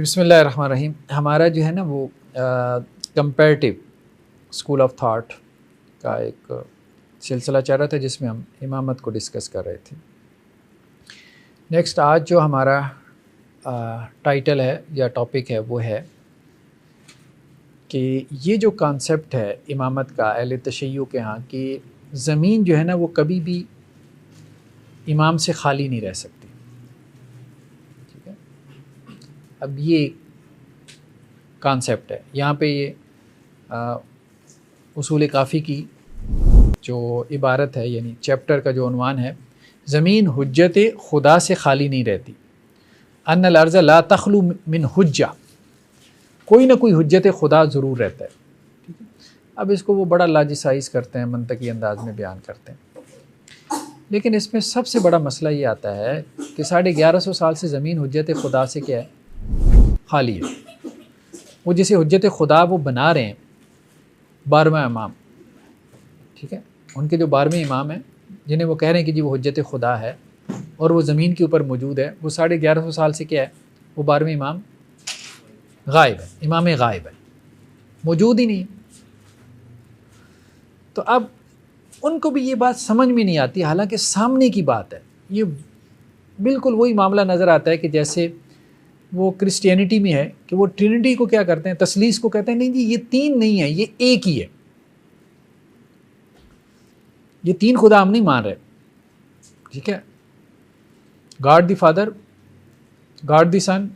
بسم اللہ الرحمن الرحیم. ہمارا جو ہے نا وہ کمپیریٹیو اسکول آف تھاٹ کا ایک سلسلہ چل رہا تھا جس میں ہم امامت کو ڈسکس کر رہے تھے. نیکسٹ آج جو ہمارا ٹائٹل ہے یا ٹاپک ہے وہ ہے کہ یہ جو کانسیپٹ ہے امامت کا اہل تشیع کے ہاں کہ زمین جو ہے نا وہ کبھی بھی امام سے خالی نہیں رہ سکتی. ٹھیک ہے، اب یہ کانسیپٹ ہے یہاں پہ یہ اصول کافی کی جو عبارت ہے یعنی چیپٹر کا جو عنوان ہے زمین حجت خدا سے خالی نہیں رہتی. ان الارض لا تخلو من حجہ، کوئی نہ کوئی حجت خدا ضرور رہتا ہے. ٹھیک ہے، اب اس کو وہ بڑا لاجسائز کرتے ہیں، منطقی انداز میں بیان کرتے ہیں، لیکن اس میں سب سے بڑا مسئلہ یہ آتا ہے کہ 1150 سال سے زمین حجت خدا سے کیا ہے؟ خالی ہے. وہ جسے حجت خدا وہ بنا رہے ہیں 12واں امام، ٹھیک ہے، ان کے جو 12ویں امام ہیں جنہیں وہ کہہ رہے ہیں کہ جی وہ حجت خدا ہے اور وہ زمین کے اوپر موجود ہے، وہ 1150 سال سے کیا ہے؟ وہ 12ویں امام غائب ہے، امام غائب ہے، موجود ہی نہیں. تو اب ان کو بھی یہ بات سمجھ میں نہیں آتی، حالانکہ سامنے کی بات ہے. یہ بالکل وہی معاملہ نظر آتا ہے کہ جیسے وہ کرسچینٹی میں ہے کہ وہ ٹرینٹی کو کیا کرتے ہیں؟ تثلیث کو کہتے ہیں نہیں جی یہ تین نہیں ہے، یہ ایک ہی ہے، یہ تین خدا ہم نہیں مان رہے. ٹھیک ہے، God the Father, God the Son,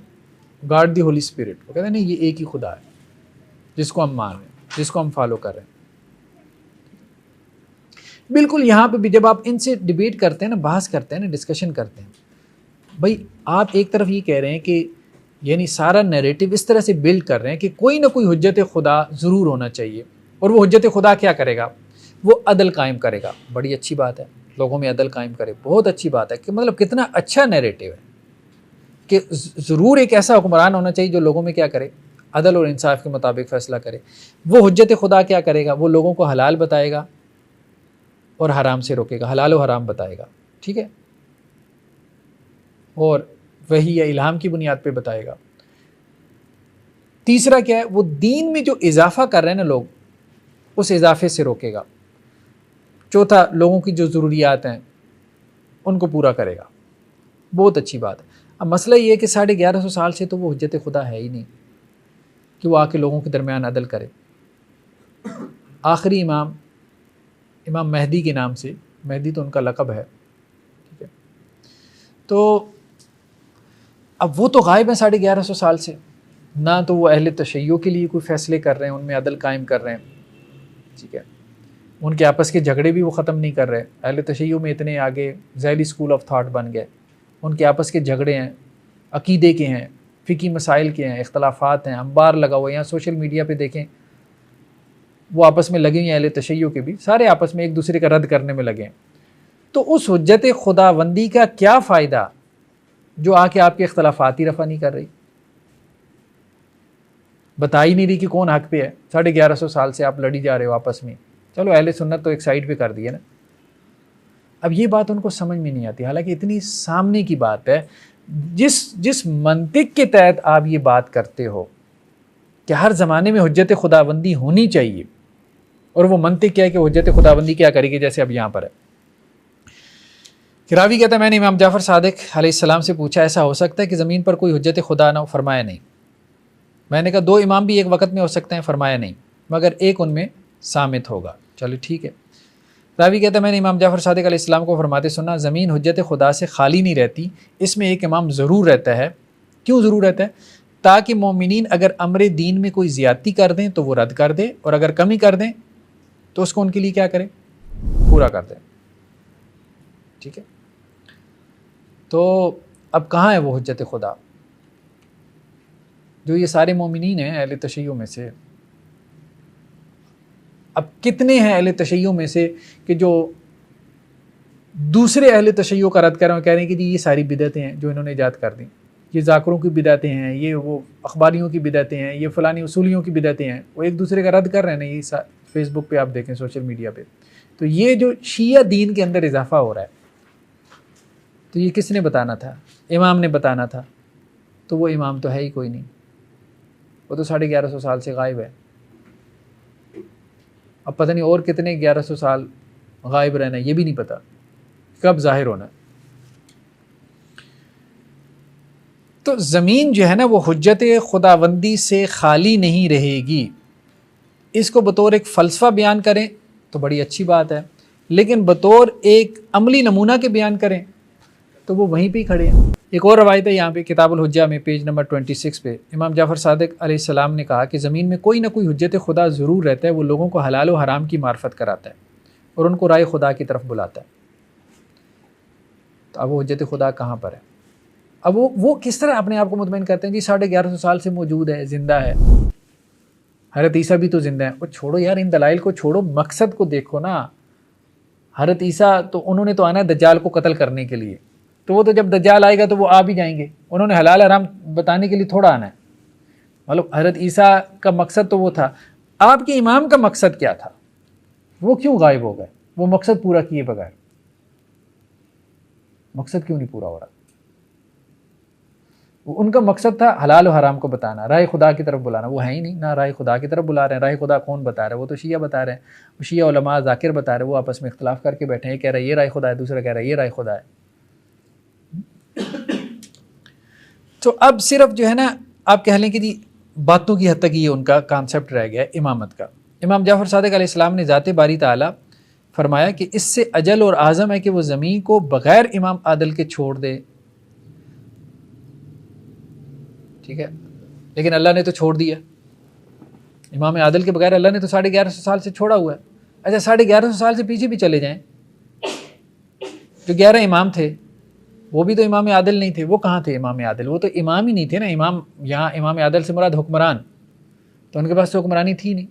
God the Holy Spirit, وہ کہتے ہیں نہیں یہ ایک ہی خدا ہے جس کو ہم مان رہے ہیں، جس کو ہم فالو کر رہے ہیں. بالکل یہاں پہ بھی جب آپ ان سے ڈیبیٹ کرتے ہیں نا، بحث کرتے ہیں نا، ڈسکشن کرتے ہیں، بھائی آپ ایک طرف یہ کہہ رہے ہیں کہ یعنی سارا نیریٹو اس طرح سے بلڈ کر رہے ہیں کہ کوئی نہ کوئی حجت خدا ضرور ہونا چاہیے، اور وہ حجت خدا کیا کرے گا؟ وہ عدل قائم کرے گا. بڑی اچھی بات ہے، لوگوں میں عدل قائم کرے، بہت اچھی بات ہے، کہ مطلب کتنا اچھا نیریٹو ہے کہ ضرور ایک ایسا حکمران ہونا چاہیے جو لوگوں میں کیا کرے؟ عدل اور انصاف کے مطابق فیصلہ کرے. وہ حجت خدا کیا کرے گا؟ وہ لوگوں کو حلال بتائے گا اور حرام سے روکے گا، حلال و حرام بتائے گا. ٹھیک ہے، اور وحی یا الہام کی بنیاد پہ بتائے گا. تیسرا کیا ہے؟ وہ دین میں جو اضافہ کر رہے ہیں نا لوگ، اس اضافے سے روکے گا. چوتھا، لوگوں کی جو ضروریات ہیں ان کو پورا کرے گا. بہت اچھی بات ہے. اب مسئلہ یہ ہے کہ 1150 سال سے تو وہ حجت خدا ہے ہی نہیں کہ وہ آ کے لوگوں کے درمیان عدل کرے. آخری امام، امام مہدی کے نام سے، مہدی تو ان کا لقب ہے، ٹھیک ہے، تو اب وہ تو غائب ہیں 1150 سال سے، نہ تو وہ اہل تشیع کے لیے کوئی فیصلے کر رہے ہیں، ان میں عدل قائم کر رہے ہیں. ٹھیک ہے، ان کے آپس کے جھگڑے بھی وہ ختم نہیں کر رہے. اہل تشیع میں اتنے آگے ذیلی اسکول آف تھاٹ بن گئے، ان کے آپس کے جھگڑے ہیں، عقیدے کے ہیں، فقہی مسائل کے ہیں، اختلافات ہیں، انبار لگا ہوا ہے. یہاں سوشل میڈیا پہ دیکھیں وہ آپس میں لگے ہوئے ہیں، اہل تشیع کے بھی سارے آپس میں ایک دوسرے کا رد کرنے میں لگے ہیں. تو اس حجت خداوندی کا کیا فائدہ جو آ کے آپ کے اختلافات ہی رفع نہیں کر رہی، بتا ہی نہیں رہی کہ کون حق پہ ہے؟ 1150 سال سے آپ لڑی جا رہے ہو آپس میں. چلو اہل سنت تو ایک سائڈ پہ کر دی ہے نا. اب یہ بات ان کو سمجھ میں نہیں آتی، حالانکہ اتنی سامنے کی بات ہے. جس منطق کے تحت آپ یہ بات کرتے ہو کہ ہر زمانے میں حجت خداوندی ہونی چاہیے، اور وہ منطق کیا ہے کہ حجت خداوندی کیا کرے گی؟ جیسے اب یہاں پر ہے کہ راوی کہتا ہے میں نے امام جعفر صادق علیہ السلام سے پوچھا ایسا ہو سکتا ہے کہ زمین پر کوئی حجت خدا نہ ہو؟ فرمایا نہیں. میں نے کہا 2 امام بھی ایک وقت میں ہو سکتے ہیں؟ فرمایا نہیں، مگر ایک ان میں صامت ہوگا. چلو ٹھیک ہے. راوی کہتا ہے میں نے امام جعفر صادق علیہ السلام کو فرماتے سنا زمین حجت خدا سے خالی نہیں رہتی، اس میں ایک امام ضرور رہتا ہے. کیوں ضرور رہتا ہے؟ تاکہ مومنین اگر امر دین میں کوئی زیادتی کر دیں تو وہ رد کر دے، اور اگر کمی کر دیں تو اس کو ان کے لیے کیا کرے؟ پورا کر دیں. ٹھیک ہے، تو اب کہاں ہے وہ حجت خدا جو یہ سارے مومنین ہیں اہل تشیع میں سے؟ اب کتنے ہیں اہل تشیع میں سے کہ جو دوسرے اہل تشیع کا رد کر رہے ہیں، کہہ رہے ہیں کہ جی یہ ساری بدعتیں ہیں جو انہوں نے ایجاد کر دیں، یہ ذاکروں کی بدعتیں ہیں، یہ وہ اخباریوں کی بدعتیں ہیں، یہ فلانی اصولیوں کی بدعتیں ہیں. وہ ایک دوسرے کا رد کر رہے ہیں نا. یہ فیس بک پہ آپ دیکھیں، سوشل میڈیا پہ. تو یہ جو شیعہ دین کے اندر اضافہ ہو رہا ہے، تو یہ کس نے بتانا تھا؟ امام نے بتانا تھا. تو وہ امام تو ہے ہی کوئی نہیں. وہ تو 1150 سال سے غائب ہے. اب پتہ نہیں اور کتنے 1100 سال غائب رہنا ہے، یہ بھی نہیں پتہ کب ظاہر ہونا ہے. تو زمین جو ہے نا وہ حجت خداوندی سے خالی نہیں رہے گی. اس کو بطور ایک فلسفہ بیان کریں تو بڑی اچھی بات ہے، لیکن بطور ایک عملی نمونہ کے بیان کریں تو وہ وہیں پہ ہی کھڑے ہیں. ایک اور روایت ہے یہاں پہ کتاب الحجہ میں پیج نمبر 26 پہ امام جعفر صادق علیہ السلام نے کہا کہ زمین میں کوئی نہ کوئی حجت خدا ضرور رہتا ہے، وہ لوگوں کو حلال و حرام کی معرفت کراتا ہے اور ان کو رائے خدا کی طرف بلاتا ہے. تو اب وہ حجت خدا کہاں پر ہے؟ اب وہ کس طرح اپنے آپ کو مطمئن کرتے ہیں جی 1150 سال سے موجود ہے، زندہ ہے. حضرت عیسیٰ بھی تو زندہ ہے. وہ چھوڑو یار ان دلائل کو چھوڑو، مقصد کو دیکھو نا. حضرت عیسیٰ تو انہوں نے تو آنا ہے دجال کو قتل کرنے کے لیے، تو وہ تو جب دجال آئے گا تو وہ آ بھی جائیں گے. انہوں نے حلال حرام بتانے کے لیے تھوڑا آنا ہے. مطلب حضرت عیسیٰ کا مقصد تو وہ تھا. آپ کے امام کا مقصد کیا تھا؟ وہ کیوں غائب ہو گئے؟ وہ مقصد پورا کیے بغیر مقصد کیوں نہیں پورا ہو رہا؟ ان کا مقصد تھا حلال و حرام کو بتانا، رائے خدا کی طرف بلانا. وہ ہے ہی نہیں، نہ رائے خدا کی طرف بلا رہے ہیں. رائے خدا کون بتا رہا ہے؟ وہ تو شیعہ بتا رہے ہیں. وہ شیعہ علماء ذاکر بتا رہے ہیں، وہ آپس میں اختلاف کر کے بیٹھے ہیں. یہ کہہ رہا ہے یہ رائے خدا ہے، دوسرا کہہ رہا ہے یہ رائے خدا ہے. تو اب صرف جو ہے نا آپ کہہ لیں کہ جی باتوں کی حد تک یہ ان کا کانسیپٹ رہ گیا ہے امامت کا. امام جعفر صادق علیہ السلام نے ذات باری تعالیٰ فرمایا کہ اس سے اجل اور اعظم ہے کہ وہ زمین کو بغیر امام عادل کے چھوڑ دے. ٹھیک ہے، لیکن اللہ نے تو چھوڑ دیا. امام عادل کے بغیر اللہ نے تو 1150 سال سے چھوڑا ہوا ہے. اچھا 1150 سال سے پیچھے بھی چلے جائیں، جو 11 امام تھے وہ بھی تو امام عادل نہیں تھے. وہ کہاں تھے امام عادل؟ وہ تو امام ہی نہیں تھے نا. امام یہاں امام عادل سے مراد حکمران، تو ان کے پاس تو حکمرانی تھی نہیں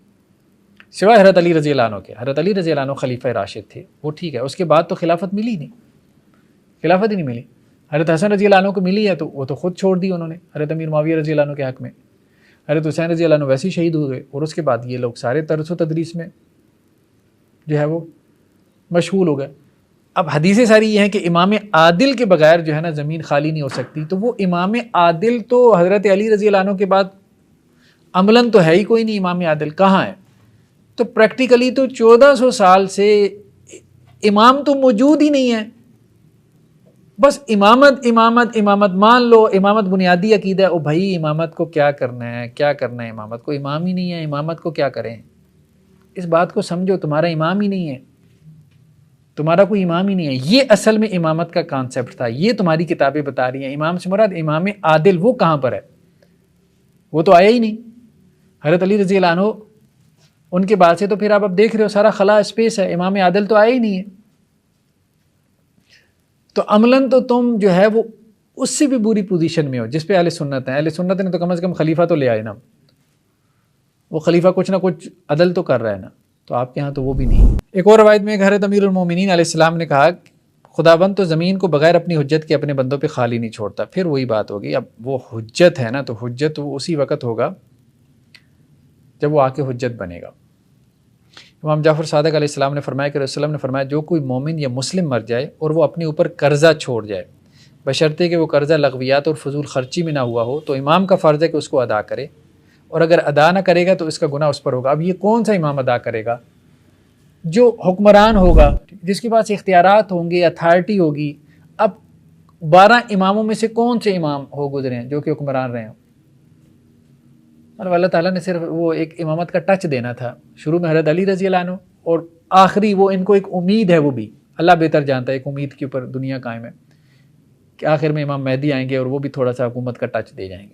سوائے حضرت علی رضی اللہ عنہ کے. حضرت علی رضی اللہ عنہ خلیفہ راشد تھے، وہ ٹھیک ہے. اس کے بعد تو خلافت ملی نہیں، خلافت ہی نہیں ملی. حضرت حسن رضی اللہ عنہ کو ملی ہے تو وہ تو خود چھوڑ دی انہوں نے حضرت امیر معاویہ رضی اللہ عنہ کے حق میں. حضرت حسین رضی اللہ عنہ ویسے ہی شہید ہو گئے، اور اس کے بعد یہ لوگ سارے درس و تدریس میں جو ہے وہ مشغول ہو گئے. اب حدیثیں ساری یہ ہیں کہ امام عادل کے بغیر جو ہے نا زمین خالی نہیں ہو سکتی. تو وہ امام عادل تو حضرت علی رضی اللہ عنہ کے بعد عملاً تو ہے ہی کوئی نہیں. امام عادل کہاں ہے؟ تو پریکٹیکلی تو 1400 سال سے امام تو موجود ہی نہیں ہے. بس امامت امامت امامت مان لو. امامت بنیادی عقیدہ ہے. او بھائی امامت کو کیا کرنا ہے؟ کیا کرنا ہے امامت کو؟ امام ہی نہیں ہے، امامت کو کیا کریں؟ اس بات کو سمجھو، تمہارا امام ہی نہیں ہے، تمہارا کوئی امام ہی نہیں ہے. یہ اصل میں امامت کا کانسیپٹ تھا. یہ تمہاری کتابیں بتا رہی ہیں. امام سے مراد امام عادل، وہ کہاں پر ہے؟ وہ تو آیا ہی نہیں. حضرت علی رضی اللہ عنہ ان کے بعد سے تو پھر آپ اب دیکھ رہے ہو سارا خلا اسپیس ہے. امام عادل تو آیا ہی نہیں ہے. تو عملاً تو تم جو ہے وہ اس سے بھی بری پوزیشن میں ہو جس پہ اہل سنت ہیں. اہل سنت نے تو کم از کم خلیفہ تو لے آئے نا. وہ خلیفہ کچھ نہ کچھ عدل تو کر رہا ہے نا. تو آپ کے ہاں تو وہ بھی نہیں. ایک اور روایت میں حضرت امیر المومنین علیہ السلام نے کہا خداوند تو زمین کو بغیر اپنی حجت کے اپنے بندوں پہ خالی نہیں چھوڑتا. پھر وہی بات ہوگی. اب وہ حجت ہے نا، تو حجت وہ اسی وقت ہوگا جب وہ آ کے حجت بنے گا. امام جعفر صادق علیہ السلام نے فرمایا کہ رسول اللہ نے فرمایا جو کوئی مومن یا مسلم مر جائے اور وہ اپنے اوپر قرضہ چھوڑ جائے، بشرطے کہ وہ قرضہ لغویات اور فضول خرچی میں نہ ہوا ہو، تو امام کا فرض ہے کہ اس کو ادا کرے، اور اگر ادا نہ کرے گا تو اس کا گناہ اس پر ہوگا. اب یہ کون سا امام ادا کرے گا؟ جو حکمران ہوگا، جس کے پاس اختیارات ہوں گے، اتھارٹی ہوگی. اب 12 اماموں میں سے کون سے امام ہو گزرے ہیں جو کہ حکمران رہے ہوں؟ اور اللہ تعالیٰ نے صرف وہ ایک امامت کا ٹچ دینا تھا. شروع میں حضرت علی رضی اللہ عنہ، اور آخری وہ ان کو ایک امید ہے، وہ بھی اللہ بہتر جانتا ہے، ایک امید کے اوپر دنیا قائم ہے کہ آخر میں امام مہدی آئیں گے اور وہ بھی تھوڑا سا حکومت کا ٹچ دے جائیں گے.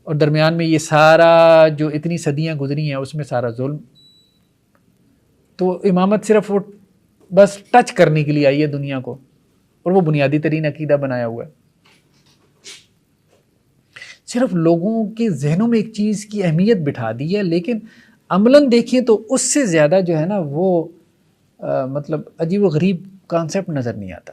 اور درمیان میں یہ سارا جو اتنی صدیاں گزری ہیں اس میں سارا ظلم. تو امامت صرف وہ بس ٹچ کرنے کے لیے آئی ہے دنیا کو، اور وہ بنیادی ترین عقیدہ بنایا ہوا ہے. صرف لوگوں کے ذہنوں میں ایک چیز کی اہمیت بٹھا دی ہے، لیکن عملاً دیکھیں تو اس سے زیادہ جو ہے نا وہ مطلب عجیب و غریب کانسیپٹ نظر نہیں آتا.